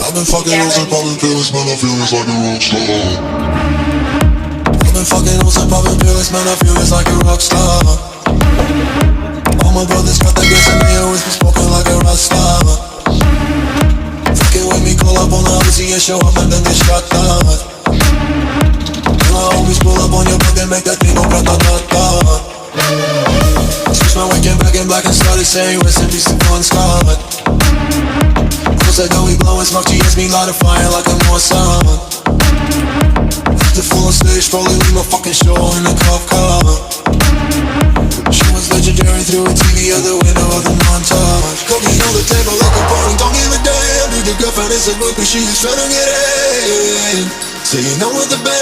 I've been fucking hoes and popping pills, man, I feel just like a rock star. I've been fucking hoes and popping pills, man, I feel just like a rock star. All my brothers got that gas and they always be smoking like a rock star. Fucking with me, call up on the Uzi and show up and then get shot down. And I always pull up on your block and make that thing go grata-ta-ta. Switch my weekend back in black and started saying rest in peace to Bon Scott. Cause I know we blowin' smoke, GS me light a fire like a Mossad. The full on stage, probably leave my fucking show in a cop car. She was legendary through a TV out the window of the montage. Cooking on the table like a party, don't give a damn. Dude, your girlfriend is a groupie, she just tryna get in. Saying no with the band.